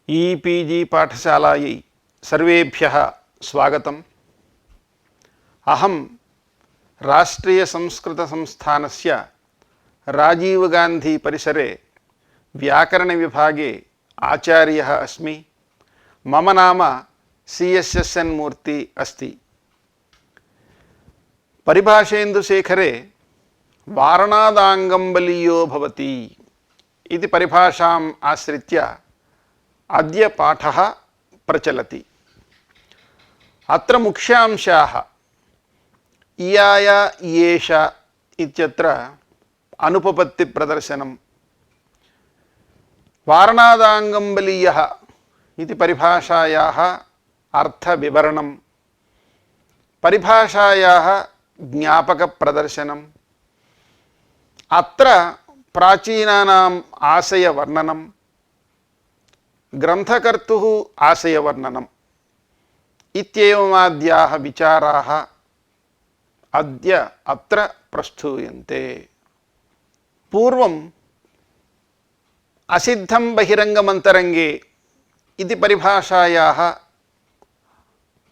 E-PG पाठशालायै सर्वेभ्यः स्वागतम्। अहं राष्ट्रियसंस्कृतसंस्थानस्य राजीवगान्धी परिसरे व्याकरणविभागे आचार्यः अस्मि। मम नाम CSSN मूर्ति अस्ति। परिभाषेन्दुशेखरे वारणादाङ्गम्बलीयो भवति इति परिभाषाम् आश्रित्य अद्य पाठः प्रचलति। अत्र मुख्यांशाः इयाय इयेष इत्यत्र अनुपपत्तिप्रदर्शनम्, वारणादाङ्गम्बलीयः इति परिभाषायाः अर्थविवरणम्, परिभाषायाः ज्ञापकप्रदर्शनम्, अत्र प्राचीनानाम् आशयवर्णनम्, ग्रन्थकर्तुः आशयवर्णनम् इत्येवमाद्याः विचाराः अद्य अत्र प्रस्तूयन्ते। पूर्वम् असिद्धं बहिरङ्गमन्तरङ्गे इति परिभाषायाः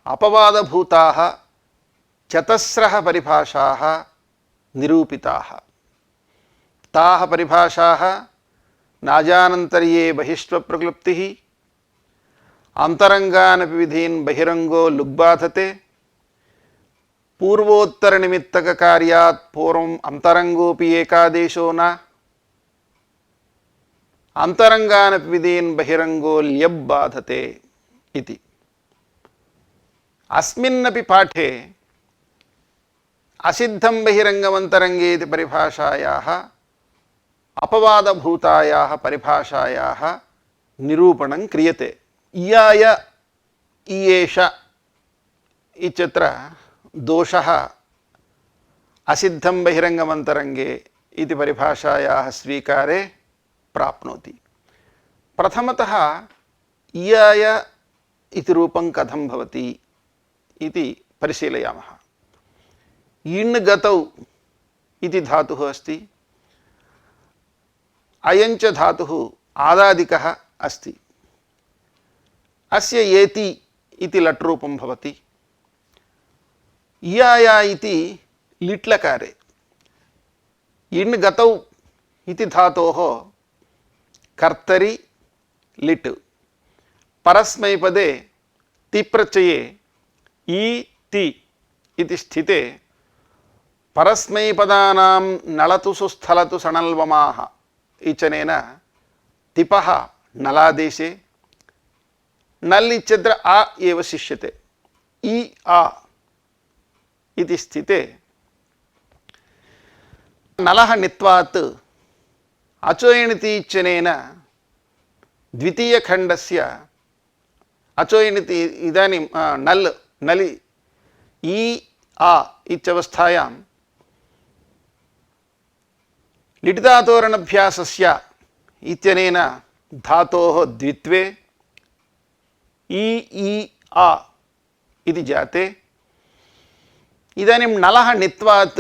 अपवादभूताः चतस्रः परिभाषाः निरूपिताः। ताः परिभाषाः नाजानन्तर्ये बहिष्वप्रक्लुप्तिः, अन्तरङ्गानपि विधीन् बहिरङ्गो लुग्बाधते, पूर्वोत्तरनिमित्तककार्यात् पूर्वम् अन्तरङ्गोऽपि एकादेशो न, अन्तरङ्गानपि विधीन् बहिरङ्गो ल्यब्बाधते इति। अस्मिन्नपि पाठे असिद्धं बहिरङ्गमन्तरङ्गे इति परिभाषायाः अपवादभूतायाः परिभाषायाः निरूपणं क्रियते। इयाय इयेष इत्यत्र दोषः असिद्धं बहिरङ्गमन्तरङ्गे इति परिभाषायाः स्वीकारे प्राप्नोति। प्रथमतः इयाय इति रूपं कथं भवति इति परिशीलयामः। इण् गतौ इति धातुः अस्ति। अयञ्च धातुः आदादिकः अस्ति। अस्य एति इति लट् रूपं भवति। इयाय इति लिट्लकारे। इण् गतौ इति धातोः कर्तरि लिट्, परस्मैपदे तिप्रत्यये इ ति इति स्थिते परस्मैपदानां नळतुषु स्थलतु सणल्वमाः इचनेन तिपः नलादेशे, नल् इत्यत्र आ एव शिष्यते। इ आ इति स्थिते नलः नित्वात् अचोयणिति इत्यनेन द्वितीयखण्डस्य अचोयणिति इदानीं नल् नलि इ आ इत्यवस्थायां लिटिधातोरनभ्यासस्य इत्यनेन धातोः द्वित्वे इ आ इति जाते। इदानीं नलः नित्वात्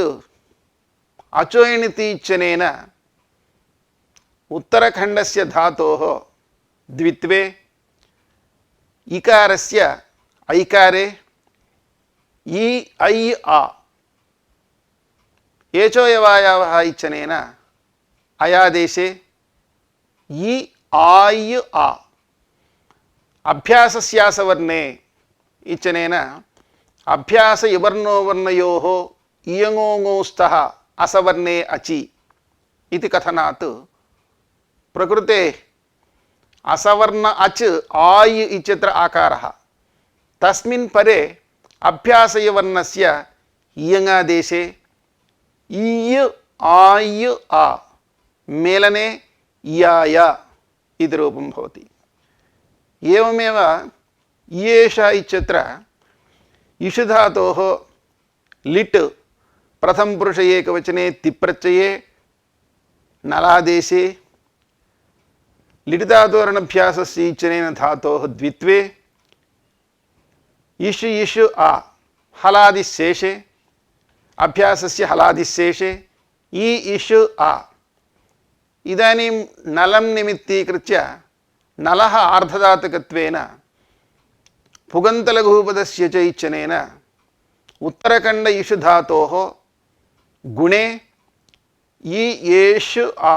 अचोयणिति इत्यनेन उत्तरखण्डस्य धातोः द्वित्वे इकारस्य ऐकारे इ ऐ आ एचोयवायावः इत्यनेन अयादेशे इ आय् आ, अभ्यासस्यासवर्णे इत्यनेन अभ्यास इवर्णो वर्णयोः इयङोङौ स्तः असवर्णे अचि इति कथनात् प्रकृते असवर्ण अच् आय् इत्यत्र आकारः, तस्मिन् परे अभ्यासयवर्णस्य इयङादेशे इय् आय् आ मेलने इयाय इति रूपं भवति। एवमेव इयेष इत्यत्र इषु धातोः लिट् प्रथमपुरुष एकवचने तिप्रत्यये नलादेशे, लिटिधातोरनभ्यासस्य इत्यनेन धातोः द्वित्वे इषु इषु आ हलादिशेषे, अभ्यासस्य हलादिशेषे इ इषु आ। इदानीं नलं निमित्तीकृत्य नलः आर्धधातुकत्वेन पुगन्तलघुपदस्य च इच्छनेन उत्तरखण्ड इषु धातोः गुणे इ एषु आ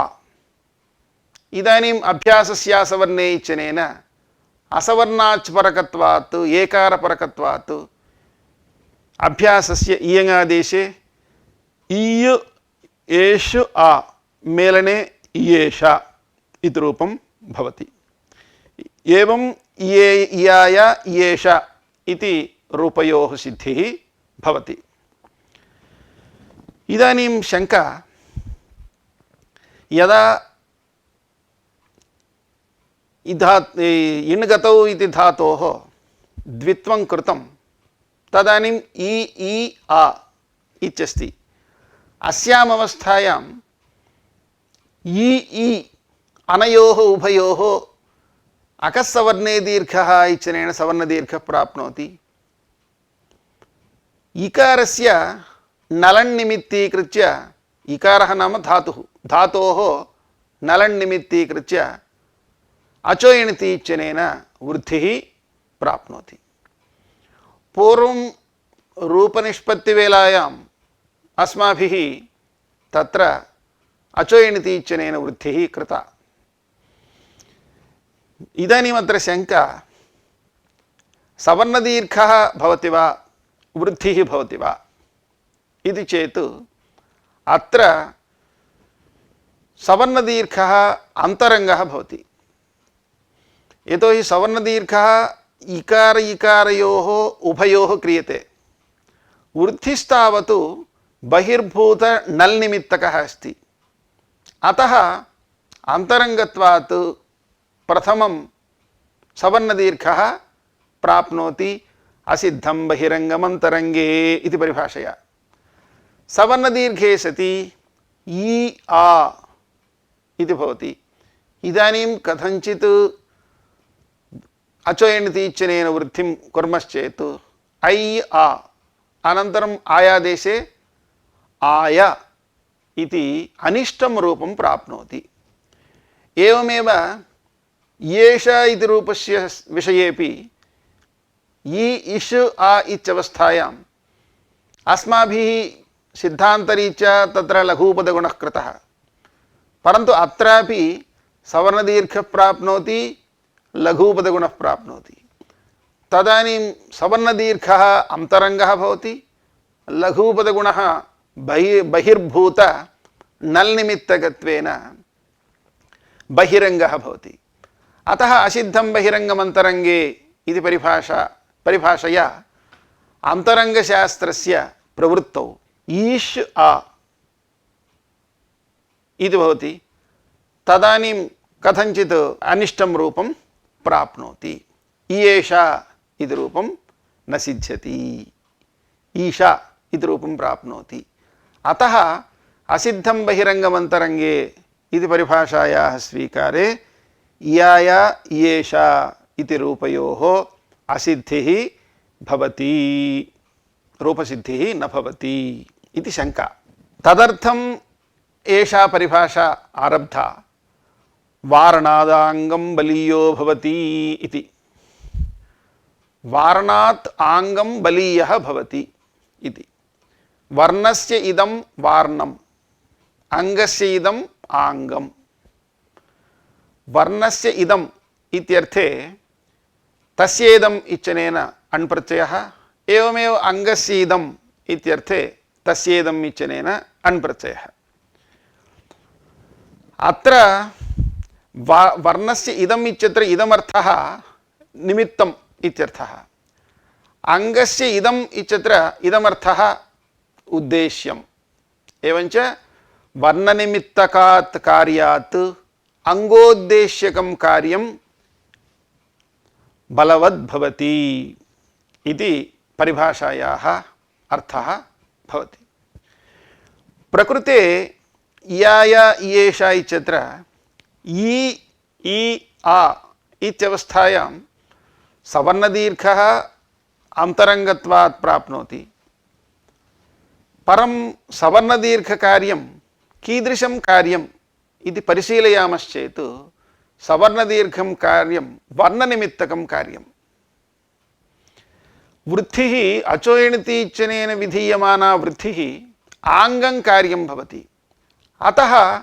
इदानीम् अभ्यासस्यासवर्णे इच्छनेन असवर्णाच्परकत्वात् एकारपरकत्वात् अभ्यासस्य इयङादेशे इयु एषु आ मेलने इयेष इति रूपं भवति। एवं इये इयाय इयेष इति रूपयोः सिद्धिः भवति। इदानीं शङ्का, यदा इण्गतौ इति धातोः द्वित्वं कृतं तदानीम् इ ई आ इत्यस्ति। अस्याम् अवस्थायां इ ई अनयोः उभयोः अकस्सवर्णे दीर्घः इत्यनेन सवर्णदीर्घः प्राप्नोति। इकारस्य नलन्निमित्तीकृत्य, इकारः नाम धातुः, धातोः नलन्निमित्तीकृत्य अचो एणति इत्यनेन वृद्धिः प्राप्नोति। पूर्वं रूपनिष्पत्तिवेलायाम् अस्माभिः तत्र अचो एणति इत्यनेन वृद्धिः कृता। इदानीम् अत्र शङ्का, सवर्णदीर्घः भवति वा वृद्धिः भवति वा इति चेत् अत्र सवर्णदीर्घः अन्तरङ्गः भवति। यतोहि सवर्णदीर्घः इकार इकारयोः उभयोः क्रियते। वृद्धिस्तावत् बहिर्भूत नल् निमित्तकः अस्ति। अतः अन्तरङ्गत्वात् प्रथमं सवर्णदीर्घः प्राप्नोति असिद्धं बहिरङ्गमन्तरङ्गे इति परिभाषया। सवर्णदीर्घे सति इ आ इति भवति। इदानीं कथञ्चित् अचो एणति इत्यनेन वृद्धिं कुर्मश्चेत् ऐ आ अनन्तरम् आयादेशे आय इति अनिष्टं रूपं प्राप्नोति। एवमेव येष इति रूपस्य विषयेपि इ इष् आ इत्यवस्थायाम् अस्माभिः सिद्धान्तरीत्या तत्र लघूपदगुणः कृतः, परन्तु अत्रापि सवर्णदीर्घः प्राप्नोति, लघूपदगुणः प्राप्नोति। तदानीं सवर्णदीर्घः अन्तरङ्गः भवति, लघूपदगुणः बहिर्भूत नल् निमित्तकत्वेन बहिरङ्गः भवति। अतः असिद्धं बहिरङ्गमन्तरङ्गे इति परिभाषया अन्तरङ्गशास्त्रस्य प्रवृत्तौ ईश् आ इति भवति। तदानीं कथञ्चित् अनिष्टं रूपं प्राप्नोति। इयेषा इति रूपं न सिद्ध्यति, ईशा इति रूपं प्राप्नोति। अतः असिद्धं बहिरङ्गमन्तरङ्गे इति परिभाषायाः स्वीकारे इयाय इयेषा इति रूपयोः असिद्धिः भवति, रूपसिद्धिः न भवति इति शङ्का। तदर्थम् एषा परिभाषा आरब्धा, वारणादाङ्गं बलीयो भवति इति। वारणात् आङ्गं बलीयः भवति इति। वर्णस्य इदं वार्णम्, अङ्गस्य इदम् आङ्गम्। वर्णस्य इदम् इत्यर्थे तस्येदम् इत्यनेन अण् प्रत्ययः, एवमेव अङ्गस्य इदम् इत्यर्थे तस्येदम् इत्यनेन अण् प्रत्ययः। अत्र वर्णस्य इदम् इत्यत्र इदमर्थः निमित्तम् इत्यर्थः। अङ्गस्य इदम् इत्यत्र इदमर्थः उद्देश्यम्। एवञ्च वर्णनिमित्तकात् कार्यात् अङ्गोद्देश्यकं कार्यं बलवद्भवति इति परिभाषायाः अर्थः भवति। प्रकृते इयाय इयेषा इत्यत्र इ ई आ इत्यवस्थायां सवर्णदीर्घः अन्तरङ्गत्वात् प्राप्नोति। परं सवर्णदीर्घकार्यं कीदृशं कार्यम् इति परिशीलयामश्चेत् सवर्णदीर्घं कार्यं वर्णनिमित्तकं कार्यं वृद्धिः अचोयणति इत्यनेन विधीयमाना वृद्धिः आङ्गं कार्यं भवति। अतः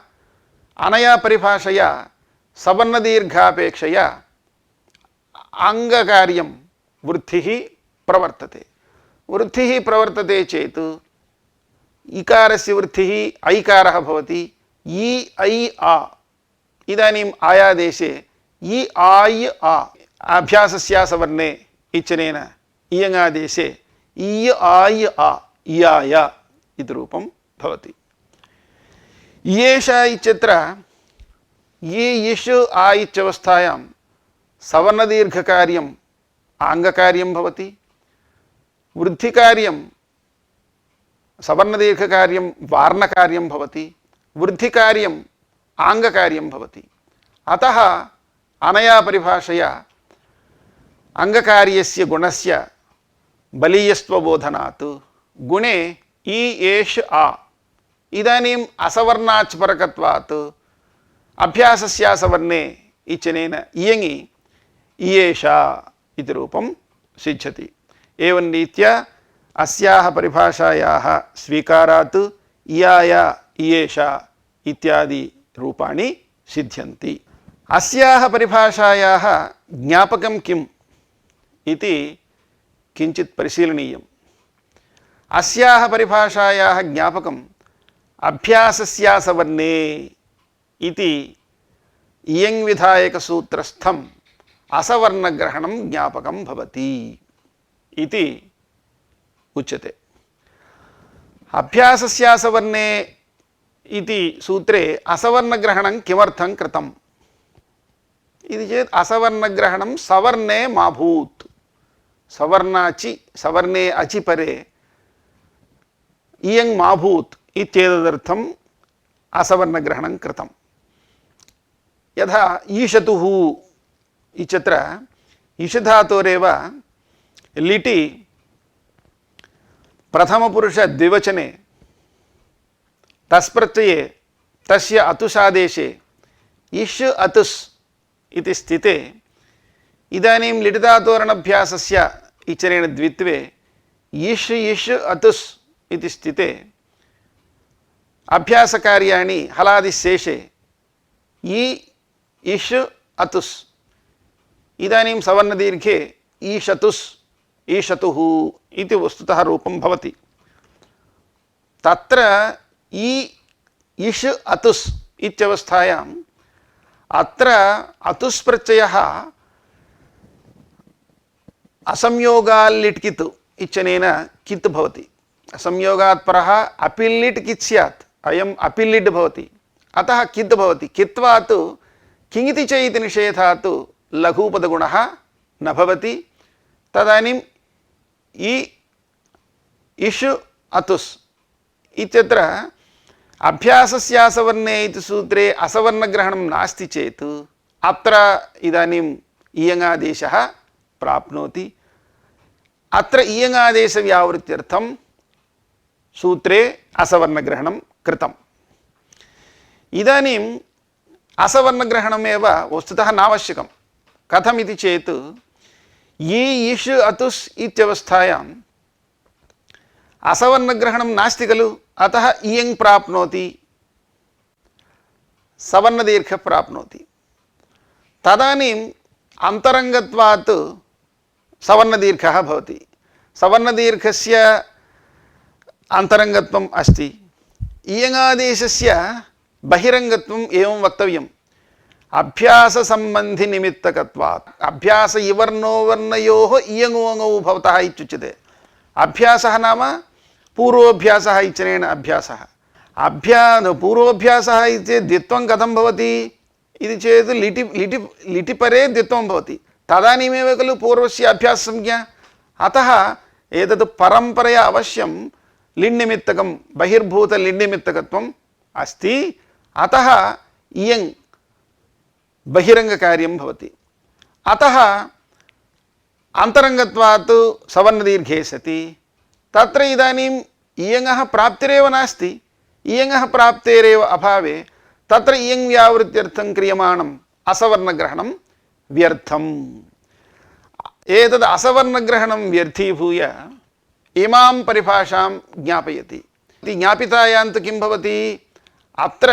अनया परिभाषया सवर्णदीर्घापेक्षया आङ्गकार्यं वृद्धिः प्रवर्तते। वृद्धिः प्रवर्तते चेत् इकारस्य वृद्धिः ऐकारः भवति। इ ऐ आ इदानीम् आयादेशे इ आय् आ अभ्यासस्यासवर्णे इत्यनेन इयङादेशे इय आय् आ इयाय इति रूपं भवति। इयेषा इत्यत्र ये इष् आ इत्यवस्थायां सवर्णदीर्घकार्यम् आङ्गकार्यं भवति। वृद्धिकार्यं सवर्णदीर्घकार्यं वार्णकार्यं भवति। वृद्धिकार्यम् आङ्गकार्यं भवति। अतः अनया परिभाषया अङ्गकार्यस्य गुणस्य बलीयस्त्वबोधनात् गुणे इ एष आ इदानीम् असवर्णाच् परकत्वात् अभ्यासस्यासवर्णे इत्यनेन इयङि इयेषा इति रूपं सिद्ध्यति। एवं रीत्या अस्याः परिभाषायाः स्वीकारात् इयाय इयेषा इत्यादि रूपाणि सिद्ध्यन्ति। अस्याः परिभाषायाः ज्ञापकं किम् इति किञ्चित् परिशीलनीयम्। अस्याः परिभाषायाः ज्ञापकम् अभ्यासस्यासवर्णे इति इयङ् विधायकसूत्रस्थम् असवर्णग्रहणं ज्ञापकं भवति इति उच्यते। अभ्यासस्यासवर्णे इति सूत्रे असवर्णग्रहणं किमर्थं कृतम् इति चेत् असवर्णग्रहणं सवर्णे मा भूत्। सवर्णाचि सवर्णे अचि परे इयङ् मा भूत् इत्येतदर्थम् असवर्णग्रहणं कृतम्। यथा ईशतुः इत्यत्र ईषधातोरेव लिटि प्रथमपुरुषद्विवचने तस्प्रत्यये तस्य अतुसादेशे इष् अतुस् इति स्थिते इदानीं लिटिधातोरणभ्यासस्य इचरेण द्वित्वे इष् इष् अतुस् इति स्थिते अभ्यासकार्याणि हलादिशेषे इ इष् अतुस् इदानीं सवर्णदीर्घे ईशतुस् ईशतुः इति वस्तुतः रूपं भवति। तत्र इ इष् अतुस् इत्यवस्थायाम् अत्र अतुस् प्रत्ययः असंयोगाल् लिट् कित् इत्यनेन कित् भवति। असंयोगात् परः अपिल्लिट् कित् स्यात्, अयम् अपिल्लिट् भवति। अतः कित् भवति। कित्वात् किङिति च इति निषेधात् लघूपदगुणः न भवति। तदानीम् इ इष् अतुस् इत्यत्र अभ्यासस्यासवर्णे इति सूत्रे असवर्णग्रहणं नास्ति चेत् अत्र इदानीम् इयङादेशः प्राप्नोति। अत्र इयङादेशव्यावृत्त्यर्थं सूत्रे असवर्णग्रहणं कृतम्। इदानीम् असवर्णग्रहणमेव वस्तुतः नावश्यकं। कथमिति चेत् इ इष् अतुस् इत्यवस्थायाम् असवर्णग्रहणं नास्ति खलु। अतः इयङ् प्राप्नोति, सवर्णदीर्घ प्राप्नोति। तदानीम् अन्तरङ्गत्वात् सवर्णदीर्घः भवति। सवर्णदीर्घस्य अन्तरङ्गत्वम् अस्ति। इयङादेशस्य बहिरङ्गत्वम् एवं वक्तव्यम्। अभ्याससम्बन्धिनिमित्तकत्वात् अभ्यास इवर्णो वर्णयोः इयङोङौ भवतः इत्युच्यते। अभ्यासः नाम पूर्वोऽभ्यासः इत्यनेन अभ्यासः। पूर्वोऽभ्यासः इति द्वित्वं कथं भवति इति चेत् लिटि परे द्वित्वं भवति। तदानीमेव खलु पूर्वस्य अभ्याससंज्ञा। अतः एतत् परम्परया अवश्यं लिण्निमित्तकं बहिर्भूतलिण्निमित्तकत्वम् अस्ति। अतः इयङ् बहिरङ्गकार्यं भवति। अतः अन्तरङ्गत्वात् सवर्णदीर्घे सति तत्र इदानीम् इयङः प्राप्तिरेव नास्ति। इयङः प्राप्तेरेव अभावे तत्र इयङ् व्यावृत्त्यर्थं क्रियमाणं असवर्णग्रहणं व्यर्थम्। एतद् असवर्णग्रहणं व्यर्थीभूय इमां परिभाषां ज्ञापयति। ज्ञापितायां तु किं भवति, अत्र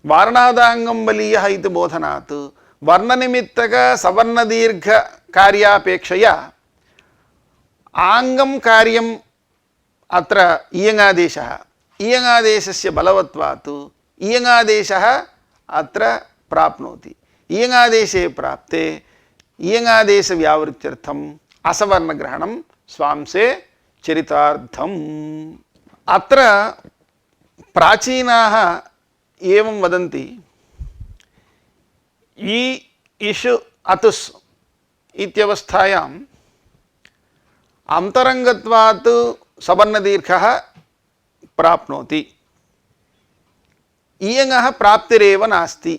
वारणादाङ्गं बलीयः इति बोधनात् वर्णनिमित्तक सवर्णदीर्घकार्यापेक्षया आङ्गं कार्यम् अत्र इयङादेशः, इयङादेशस्य बलवत्वात् इयङादेशः अत्र प्राप्नोति। इयङादेशे प्राप्ते इयङादेशव्यावृत्त्यर्थम् असवर्णग्रहणं स्वांसे चरितार्थम्। अत्र प्राचीनाः एवं वदन्ति, इ इषु अतुस् इत्यवस्थायाम् अन्तरङ्गत्वात् सवर्णदीर्घः प्राप्नोति, इयङः प्राप्तिरेव नास्ति,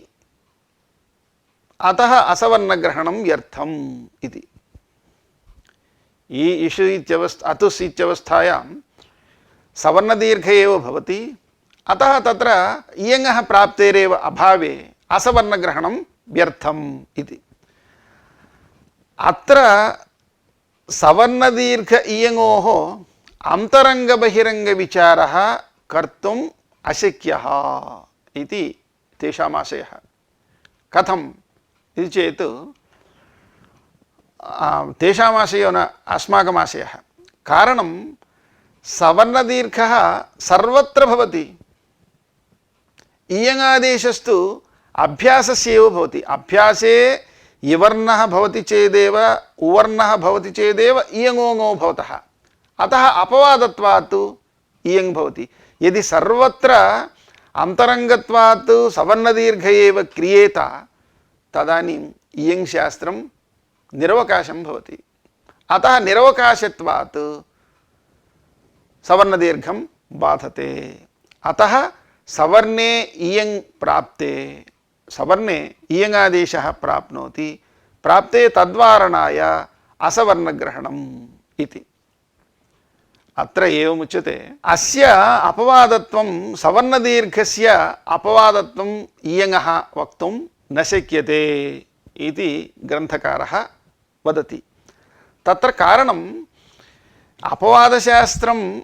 अतः असवर्णग्रहणं व्यर्थम् इति। इ इषु अतुस् इत्यवस्थायां सवर्णदीर्घ एव भवति, अतः तत्र इयङः प्राप्तेरेव अभावे असवर्णग्रहणं व्यर्थम् इति। अत्र सवर्णदीर्घ इयङोः अन्तरङ्गबहिरङ्गविचारः कर्तुम् अशक्यः इति तेषाम् आशयः। कथम् इति चेत् तेषाम् आशयो न अस्माकम् आशयः। कारणं सवर्णदीर्घः सर्वत्र भवति, इयङादेशस्तु अभ्यासस्य एव भवति। अभ्यासे इवर्णः भवति चेदेव उवर्णः भवति चेदेव इयङोङो भवतः, अतः अपवादत्वात् इयङ् भवति। यदि सर्वत्र अन्तरङ्गत्वात् सवर्णदीर्घ एव क्रियेत तदानीम् इयङ् शास्त्रं निरवकाशं भवति। अतः निरवकाशत्वात् सवर्णदीर्घं बाधते। अतः सवर्णे इयङ् प्राप्ते, सवर्णे इयङादेशः प्राप्नोति, प्राप्ते तद्वारणाय असवर्णग्रहणम् इति। अत्र एवमुच्यते, अस्य अपवादत्वं सवर्णदीर्घस्य अपवादत्वं इयङः वक्तुं न शक्यते इति ग्रन्थकारः वदति। तत्र कारणम् अपवादशास्त्रम्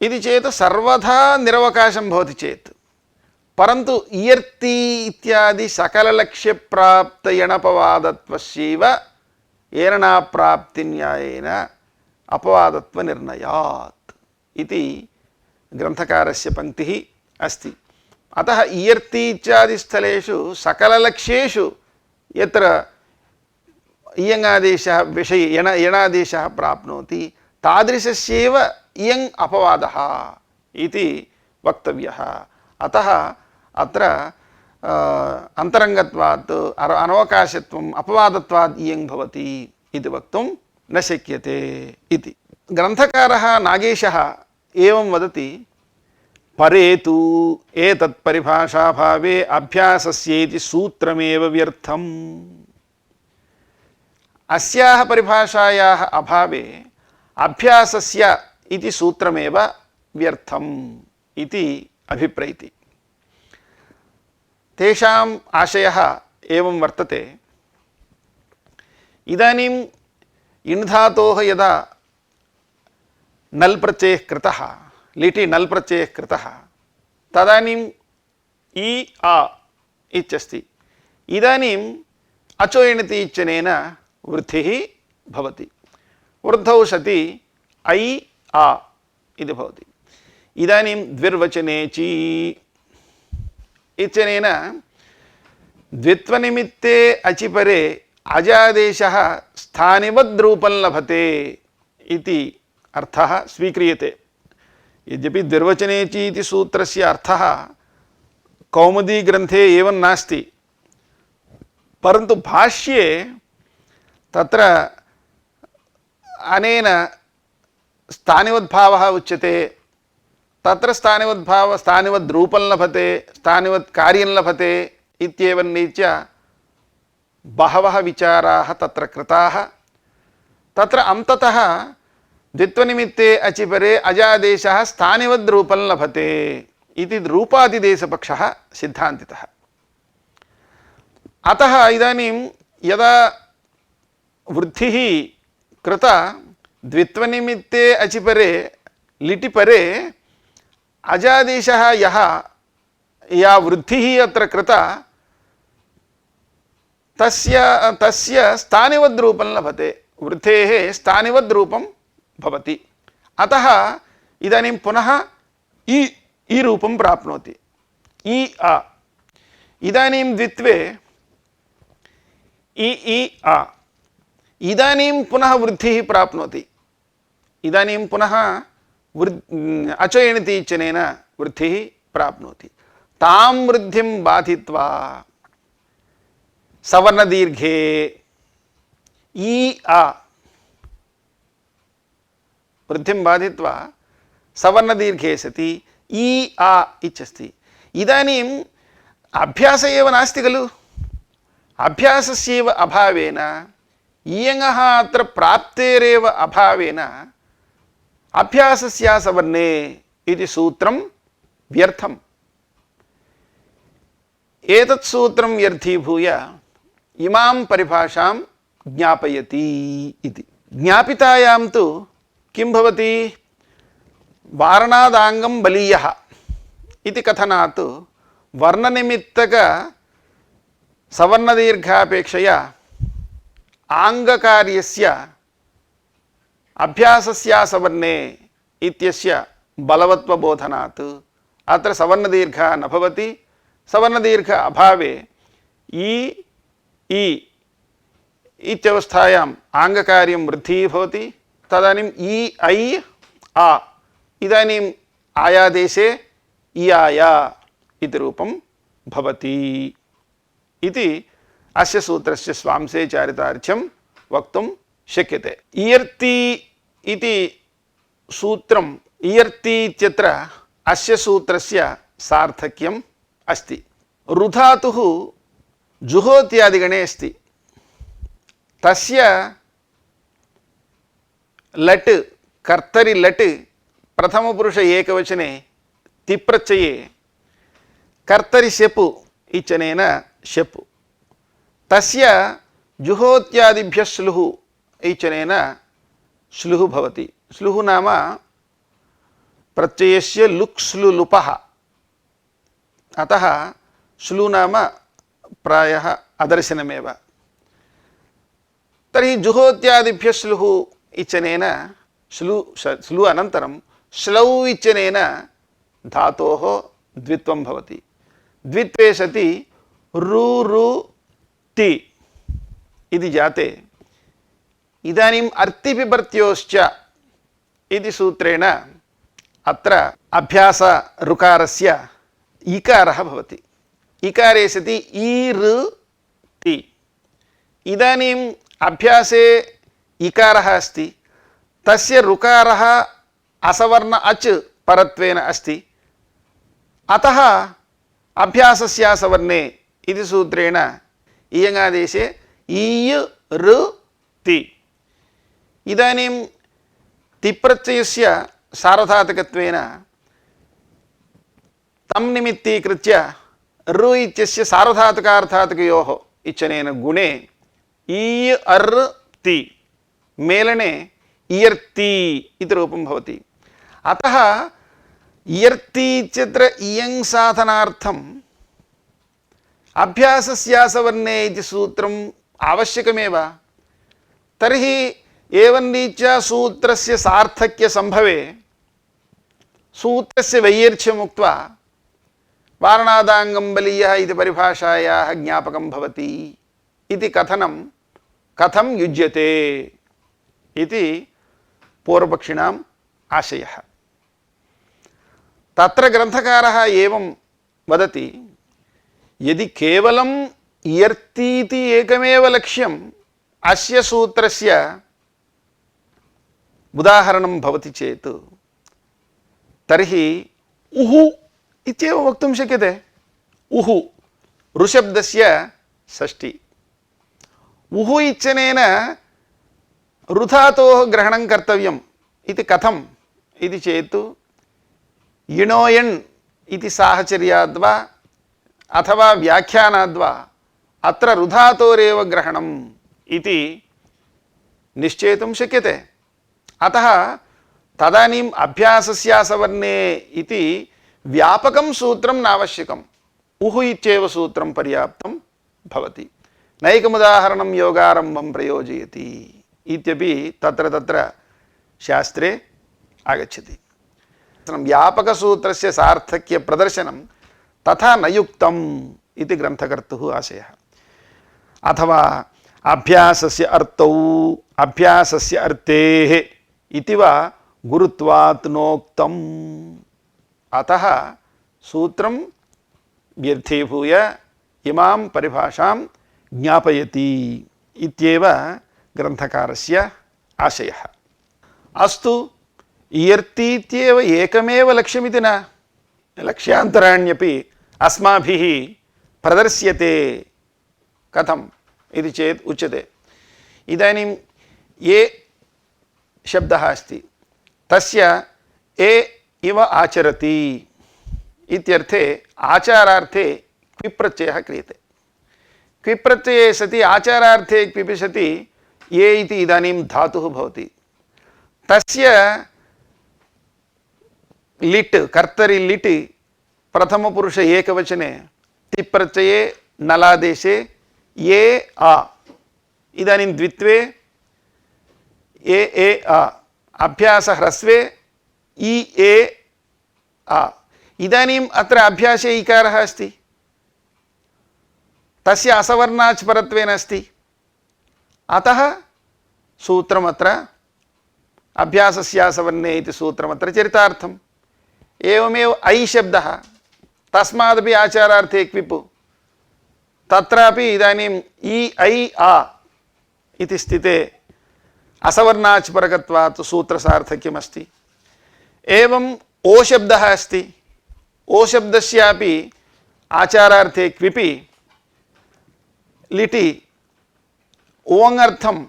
इति चेत् सर्वथा निरवकाशं भवति चेत्, परन्तु इयर्ति इत्यादि सकललक्ष्यप्राप्तयणपवादत्वस्यैव एरणाप्राप्तिन्यायेन अपवादत्वनिर्णयात् इति ग्रन्थकारस्य पङ्क्तिः अस्ति। अतः इयर्ति इत्यादि स्थलेषु सकललक्ष्येषु यत्र इयङादेशः विषये यणादेशः प्राप्नोति तादृशस्यैव इयङ् अपवादः इति वक्तव्यः। अतः अत्र अन्तरङ्गत्वात् अनवकाशत्वम् अपवादत्वात् इयङ् भवति इति वक्तुं न शक्यते इति। ग्रन्थकारः नागेशः एवं वदति, परे तु एतत् परिभाषाभावे अभ्यासस्येति सूत्रमेव व्यर्थम्। अस्याः परिभाषायाः अभावे अभ्यासस्य इति सूत्रमेव व्यर्थम् इति अभिप्रैति। तेषाम् आशयः एवं वर्तते, इदानीम् इण् धातोः यदा नल् प्रत्ययः कृतः, लिटि नल् प्रत्ययः कृतः, तदानीम् इ आ इत्यस्ति। इदानीम् अचो इणति इत्यनेन वृद्धिः भवति। वृद्धौ सति ऐ आ इति भवति। इदानीं द्विर्वचने ची इत्यनेन द्वित्वनिमित्ते अचिपरे अजादेशः स्थानिवद्रूपं लभते इति अर्थः स्वीक्रियते। यद्यपि द्विर्वचने ची इति सूत्रस्य अर्थः कौमुदी ग्रन्थे एवं नास्ति, परन्तु भाष्ये तत्र अनेन स्थानिवद्भावः उच्यते। तत्र स्थानिवद्रूपं लभते, स्थानिवत् कार्यं लभते इत्येवं रीत्या बहवः विचाराः तत्र कृताः। तत्र अन्ततः द्वित्वनिमित्ते अचिपरे अजादेशः स्थानिवद्रूपं लभते इति रूपादिदेशपक्षः सिद्धान्तितः। अतः इदानीं यदा वृद्धिः कृता द्वित्वनिमित्ते अचिपरे लिटिपरे अजादेशः यः या वृद्धिः अत्र कृता तस्य स्थानिवद् रूपं लभते, वृद्धेः स्थानिवद् रूपं भवति। अतः इदानीं पुनः ई रूपं प्राप्नोति, ई आ। इदानीं द्वित्वे ई आ, इदानीं पुनः वृद्धिः प्राप्नोति, इदानीं पुनः अचयणति इत्यनेन वृद्धिः प्राप्नोति। तां वृद्धिं बाधित्वा सवर्णदीर्घे ई आ, वृद्धिं बाधित्वा सवर्णदीर्घे सति ई आ इत्यस्ति। इदानीम् अभ्यास एव नास्ति खलु, अभ्यासस्यैव अभावेन इयङः अत्र प्राप्तेरेव अभावेन अभ्यासस्य सवर्णे इति सूत्रं व्यर्थम्। एतत् सूत्रं व्यर्थीभूय इमां परिभाषां ज्ञापयति इति। ज्ञापितायां तु किं भवति, वारणादाङ्गं बलीयः इति कथनात् वर्णनिमित्तक सवर्णदीर्घापेक्षया आङ्गकार्यस्य अभ्यासस्य सवर्णे इत्यस्य बलवत्वबोधनात् अत्र सवर्णदीर्घः न भवति। सवर्णदीर्घ अभावे ई इत्यवस्थायाम् आङ्गकार्यं वृद्धिः भवति। तदानीम् ई ऐ आ, इदानीम् आयादेशे इयाया इति रूपं भवति इति अस्य सूत्रस्य स्वांसे चारितार्थ्यं वक्तुं शक्यते। इयर्ति इति सूत्रम्, इयर्ति इत्यत्र अस्य सूत्रस्य सार्थक्यम् अस्ति। रुधातुः जुहोत्यादिगणे अस्ति, तस्य लट् कर्तरि लट् प्रथमपुरुष एकवचने तिप्रत्यये कर्तरि शेपु इत्यनेन शेपु, तस्य जुहोत्यादिभ्यः श्लुः इत्यनेन श्लुः भवति। श्लुः नाम प्रत्ययस्य लुक् श्लु लुपः, अतः श्लु नाम प्रायः अदर्शनमेव। तर्हि जुहोत्यादिभ्यः श्लुः इत्यनेन श्लु अनन्तरं श्लौ इत्यनेन धातोः द्वित्वं भवति। द्वित्वे सति रु रु ति इति जाते इदानीम् अर्तिपिबर्त्योश्च इति सूत्रेण अत्र अभ्यास ऋकारस्य इकारः भवति। इकारे सति ईर् ति, इदानीम् अभ्यासे इकारः अस्ति, तस्य ऋकारः असवर्ण अच् परत्वेन अस्ति, अतः अभ्यासस्य सवर्णे इति सूत्रेण इयङादेशे ईय् ऋ ति। इदानीं तिप्रत्ययस्य सार्वधातुकत्वेन तं निमित्तीकृत्य ऋ इत्यस्य सार्वधातुकार्थातुकयोः इत्यनेन गुणे ईय् अर् ति मेलने इयर्ति इति रूपं भवति। अतः इयर्ति इत्यत्र इयङ् साधनार्थम् अभ्यासस्य सवर्णे इति सूत्रम् आवश्यकमेव। तर्हि एवं रीत्या सूत्रस्य सार्थक्य संभवे सूत्रस्य वैयर्थ्यम् उक्त्वा वारणादाङ्गं बलीयः इति परिभाषायाः ज्ञापकं भवति इति कथनं कथं युज्यते इति पूर्वपक्षिणाम् आशयः। तत्र ग्रन्थकारः एवं वदति, यदि केवलं इयर्तीति एकमेव लक्ष्यम् अस्य सूत्रस्य उदाहरणं भवति चेत् तर्हि उहु इत्येव वक्तुं शक्यते। उहु ऋशब्दस्य षष्ठी। उहु इत्यनेन ऋधातोः ग्रहणं कर्तव्यम् इति कथम् इति चेत् इणोयण् इति साहचर्याद्वा अथवा व्याख्यानाद्वा अत्र रुधातोरेव ग्रहणम् इति निश्चेतुं शक्यते। अतः तदानीम् अभ्यासस्यासवर्णे इति व्यापकं सूत्रं नावश्यकम्, उः इत्येव सूत्रं पर्याप्तं भवति। नैकमुदाहरणं योगारम्भं प्रयोजयति इत्यपि तत्र तत्र शास्त्रे आगच्छति। व्यापकसूत्रस्य सार्थक्यप्रदर्शनं तथा न युक्तम् इति ग्रन्थकर्तुः आशयः। अथवा अभ्यासस्य अर्थौ अभ्यासस्य अर्थेः इति वा गुरुत्वात् नोक्तम्। अतः सूत्रं व्यर्थीभूय इमां परिभाषां ज्ञापयति इत्येव ग्रन्थकारस्य आशयः। अस्तु, इयर्तीत्येव एकमेव लक्ष्यमिति न, लक्ष्यान्तराण्यपि अस्माभिः प्रदर्श्यते। कथम् इति चेत् उच्यते, इदानीं ये शब्दः अस्ति तस्य ए इव आचरति इत्यर्थे आचारार्थे क्विप्रत्ययः क्रियते। क्विप्रत्यये सति आचारार्थे क्विपि सति ये इति इदानीं धातुः भवति। तस्य लिट् कर्तरि लिट् प्रथमपुरुष एकवचने तिप्रत्यये नलादेशे ये आ, इदानीं द्वित्वे ए आ, अभ्यास ह्रस्वे इ ए आ। इदानीम् अत्र अभ्यासे इकारः अस्ति, तस्य असवर्णाच् परत्वेन अस्ति। अतः सूत्रमत्र अभ्यासस्यासवर्णे इति सूत्रमत्र चरितार्थम्। एवमेव ऐ शब्दः, तस्मादपि आचारार्थे क्विप्, तत्रापि इदानीम् इ ऐ आ इति स्थिते असवर्णाच् परकत्वात् सूत्रसार्थक्यमस्ति। एवम् ओ शब्दः अस्ति, ओ शब्दस्यापि आचारार्थे क्विपि लिटि ओङर्थं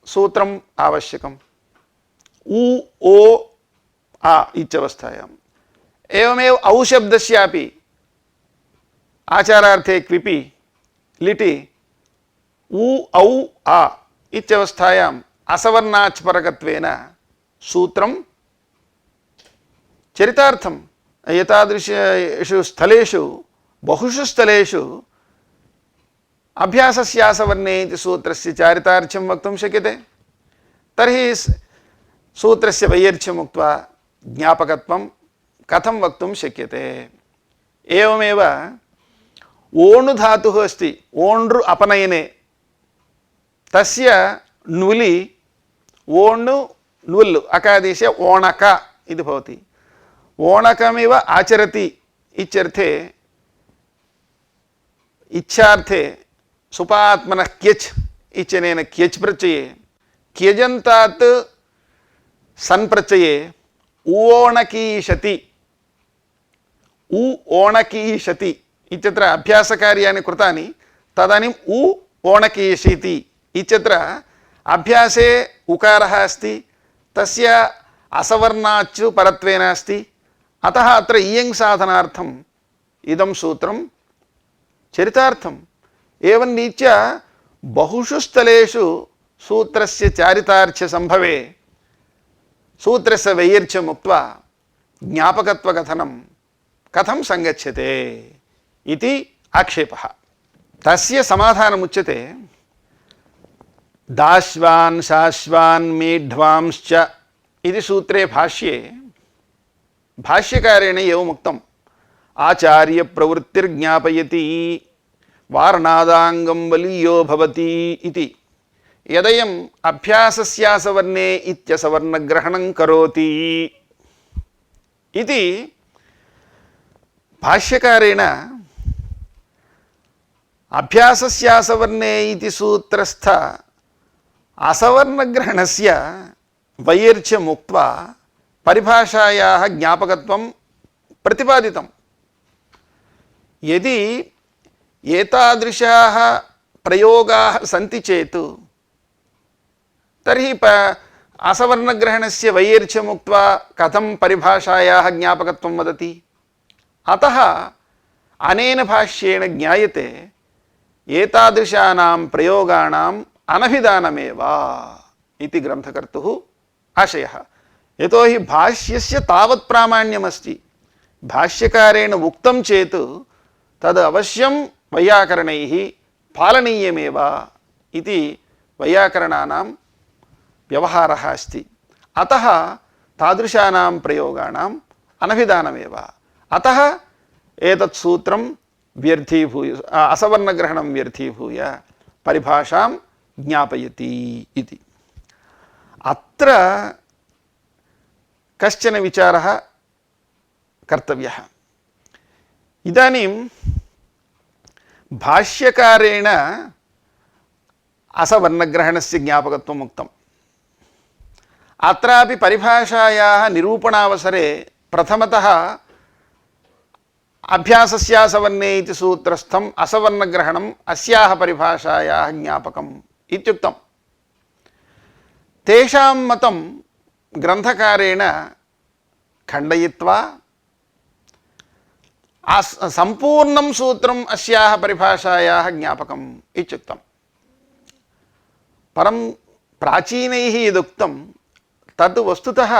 सूत्रम् आवश्यकम्, उ ओ आ इत्यवस्थायाम्। एवमेव औ शब्दस्यापि आचारार्थे क्विपि लिटि उ औ आ इत्यवस्थायाम् असवर्णाच् परकत्वेन सूत्रं चरितार्थम्। एतादृशेषु स्थलेषु बहुषु स्थलेषु अभ्यासस्यासवर्णे इति सूत्रस्य चारितार्थ्यं वक्तुं शक्यते। तर्हि सूत्रस्य वैयर्थ्यम् उक्त्वा ज्ञापकत्वं कथं वक्तुं शक्यते। एवमेव ओणु धातुः अस्ति, ओण्डृ अपनयने तस्य नुलि ओण्णु नुल् अकादेशे ओणक इति भवति। ओणकमिव आचरति इत्यर्थे इच्छार्थे सुपात्मनः क्यच् इत्यनेन क्यच् प्रत्यये क्यजन्तात् सन् प्रत्यये उओणकीषति उ ओणकीषति इत्यत्र अभ्यासकार्याणि कृतानि, तदानीम् उ ओणकीषति इत्यत्र अभ्यासे उकारः अस्ति, तस्य असवर्णाच् परत्वेन अस्ति। अतः अत्र इयङ् साधनार्थम् इदं सूत्रं चरितार्थम्। एवं रीत्या बहुषु स्थलेषु सूत्रस्य चारितार्थ्यसम्भवे सूत्रस्य वैयर्थ्यम् उक्त्वा ज्ञापकत्वकथनं कथं सङ्गच्छते इति आक्षेपः। तस्य समाधानमुच्यते, दाश्वान् शाश्वान् मेढ्वांश्च इति सूत्रे भाष्ये भाष्यकारेण एवमुक्तम्, आचार्य प्रवृत्तिर्ज्ञापयति वारणादाङ्गं वलीयो भवति इति। यदयम् अभ्यासस्यासवर्णे इत्यसवर्णग्रहणं करोति इति भाष्यकारेण अभ्यासस्यासवर्णे इति सूत्रस्थ असवर्णग्रहणस्य वैयर्थ्यम् उक्त्वा परिभाषायाः ज्ञापकत्वं प्रतिपादितम्। यदि एतादृशाः प्रयोगाः सन्ति चेत् तर्हि असवर्णग्रहणस्य वैयर्थ्यम् उक्त्वा कथं परिभाषायाः ज्ञापकत्वं वदति। अतः अनेन भाष्येण ज्ञायते एतादृशानां प्रयोगाणाम् अनभिधानमेव इति ग्रन्थकर्तुः आशयः। यतोहि भाष्यस्य तावत् प्रामाण्यमस्ति, भाष्यकारेण उक्तं चेत् तद् अवश्यं वैयाकरणैः पालनीयमेव इति वैयाकरणानां व्यवहारः अस्ति। अतः तादृशानां प्रयोगाणाम् अनभिधानमेव। अतः एतत् सूत्रं व्यर्थीभूय असवर्णग्रहणं व्यर्थीभूय परिभाषां ज्ञापयति इति। अत्र कश्चन विचारः कर्तव्यः। इदानीं भाष्यकारेण असवर्णग्रहणस्य ज्ञापकत्वम् उक्तम्। अत्रापि परिभाषायाः निरूपणावसरे प्रथमतः अभ्यासस्यासवर्णे इति सूत्रस्थम् असवर्णग्रहणम् अस्याः परिभाषायाः ज्ञापकम् इत्युक्तम्। तेषां मतं ग्रन्थकारेण खण्डयित्वा सम्पूर्णं सूत्रम् अस्याः परिभाषायाः ज्ञापकम् इत्युक्तम्। परं प्राचीनैः यदुक्तं तद् वस्तुतः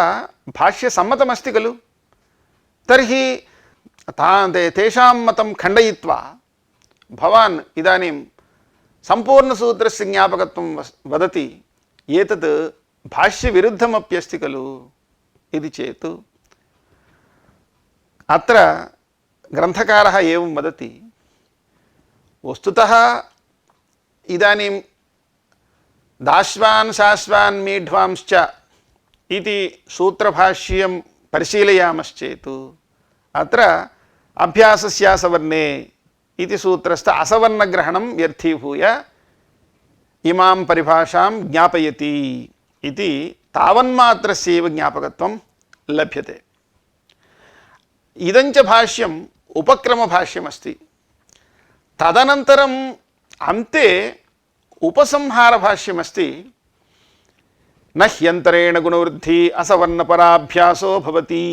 भाष्यसम्मतमस्ति खलु। तर्हि तेषां मतं खण्डयित्वा भवान् इदानीं सम्पूर्णसूत्रस्य ज्ञापकत्वं वदति, एतत् भाष्यविरुद्धमप्यस्ति खलु इति चेत् अत्र ग्रन्थकारः एवं वदति, वस्तुतः इदानीं दाश्वान् शाश्वान् मीढ्वांश्च इति सूत्रभाष्यं परिशीलयामश्चेत् अत्र अभ्यासस्यासवर्णे इति सूत्रस्थ असवर्णग्रहणं व्यर्थीभूय इमां परिभाषां ज्ञापयति इति तावन्मात्रस्यैव ज्ञापकत्वं लभ्यते। इदञ्च भाष्यम् उपक्रमभाष्यमस्ति। तदनन्तरम् अन्ते उपसंहारभाष्यमस्ति। न ह्यन्तरेण गुणवृद्धि असवर्णपराभ्यासो भवति।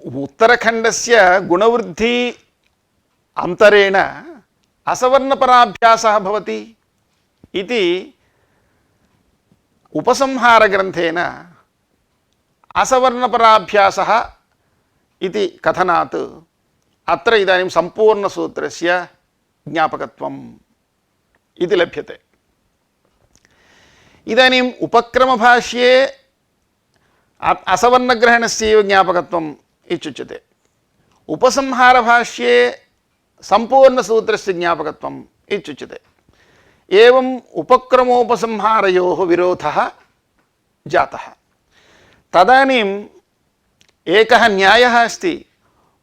उत्तरखण्डस्य गुणवृद्धि अन्तरेण असवर्णपराभ्यासः भवति इति उपसंहारग्रन्थेन असवर्णपराभ्यासः इति कथनात् अत्र इदानीं सम्पूर्णसूत्रस्य ज्ञापकत्वम् इति लभ्यते। इदानीम् उपक्रमभाष्ये असवर्णग्रहणस्यैव ज्ञापकत्वम् इत्युच्यते। उपसंहारभाष्ये सम्पूर्णसूत्रस्य ज्ञापकत्वम् इत्युच्यते। एवम् उपक्रमोपसंहारयोः विरोधः जातः। तदानीम् एकः न्यायः अस्ति,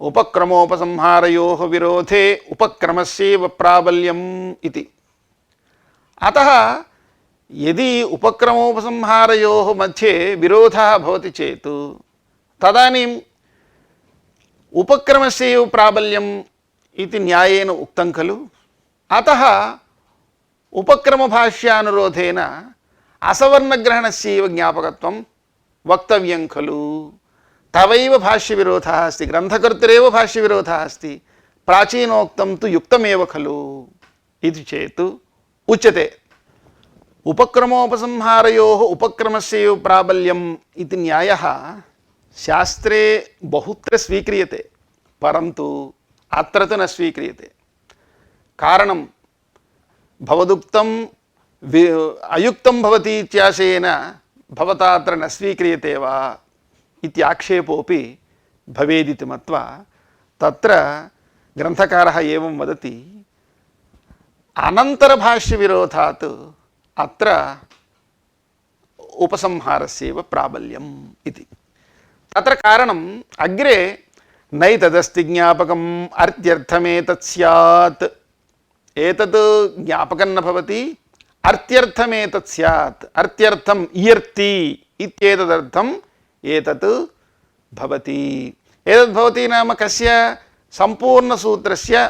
उपक्रमोपसंहारयोः विरोधे उपक्रमस्यैव प्राबल्यम् इति। अतः यदि उपक्रमोपसंहारयोः मध्ये विरोधः भवति चेत् तदानीम् उपक्रमस्यैव प्राबल्यम् इति न्यायेन उक्तं खलु। अतः उपक्रमभाष्यानुरोधेन असवर्णग्रहणस्यैव ज्ञापकत्वं वक्तव्यं खलु। तवैव भाष्यविरोधः अस्ति, ग्रन्थकर्तुरेव भाष्यविरोधः अस्ति, प्राचीनोक्तं तु युक्तमेव खलु इति चेत् उच्यते। उपक्रमोपसंहारयोः उपक्रमस्यैव प्राबल्यम् इति न्यायः शास्त्रे बहुत्र स्वीक्रियते, परन्तु अत्र तु न स्वीक्रियते। कारणं भवदुक्तं अयुक्तं भवति इत्याशयेन भवता अत्र न स्वीक्रियते वा इत्याक्षेपोऽपि भवेदिति मत्वा तत्र ग्रन्थकारः एवं वदति, अनन्तरभाष्यविरोधात् अत्र उपसंहारस्यैव प्राबल्यम् इति। तत्र कारणम् अग्रे नैतदस्ति ज्ञापकम् अर्थ्यर्थमेतत् स्यात्। एतत् ज्ञापकं न भवति, अर्थ्यर्थमेतत् स्यात्। अर्थ्यर्थम् इयर्ति इत्येतदर्थम् एतत् भवति। एतद् भवति नाम कस्य? सम्पूर्णसूत्रस्य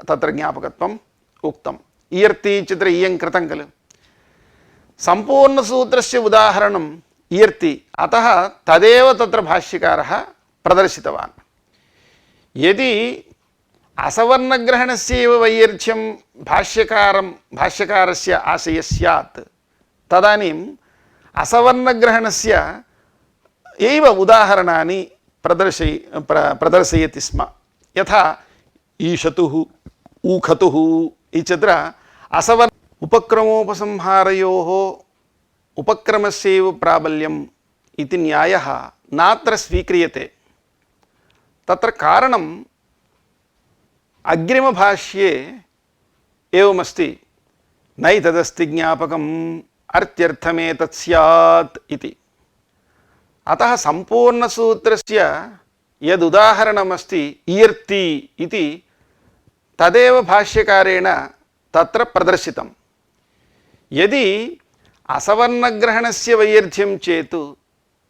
तत्र ज्ञापकत्वम् उक्तम्। इयर्ति चित्र इयं कृतं खलु। सम्पूर्णसूत्रस्य उदाहरणम् इयर्ति, अतः तदेव तत्र भाष्यकारः प्रदर्शितवान्। यदि असवर्णग्रहणस्यैव वैयर्थ्यं भाष्यकारस्य आशयः स्यात् तदानीम् असवर्णग्रहणस्य एव उदाहरणानि प्रदर्शयति स्म। यथा ईशतुः ऊखतुः इत्यत्र असवर्ण उपक्रमोपसंहारयोः उपक्रमस्यैव प्राबल्यम् इति न्यायः नात्र स्वीक्रियते। तत्र कारणम् अग्रिमभाष्ये एवमस्ति, नैतदस्ति ज्ञापकम् अर्थ्यर्थमेतत् स्यात् इति। अतः सम्पूर्णसूत्रस्य यदुदाहरणमस्ति इयर्ति इति तदेव भाष्यकारेण तत्र प्रदर्शितं। यदि असवर्णग्रहणस्य वैयर्थ्यं चेत्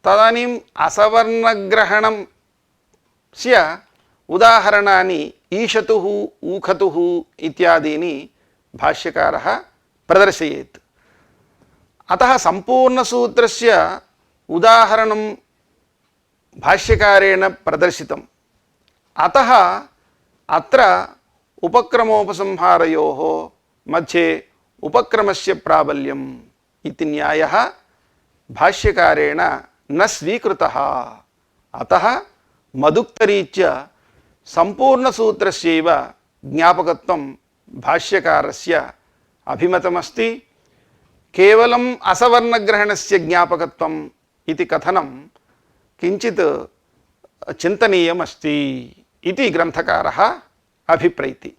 तदानीम् असवर्णग्रहणस्य उदाहरणानि ईशतुः ऊखतुः इत्यादीनि भाष्यकारः प्रदर्शयेत्। अतः सम्पूर्णसूत्रस्य उदाहरणं भाष्यकारेण प्रदर्शितम्। अतः अत्र उपक्रमोपसंहारयोः मध्ये उपक्रमस्य प्राबल्यम् इति न्यायः भाष्यकारेण न स्वीकृतः। अतः मदुक्तरीत्या सम्पूर्णसूत्रस्यैव ज्ञापकत्वं भाष्यकारस्य अभिमतमस्ति। केवलम् असवर्णग्रहणस्य ज्ञापकत्वम् इति कथनं किञ्चित् चिन्तनीयमस्ति इति ग्रन्थकारः अभिप्रैति।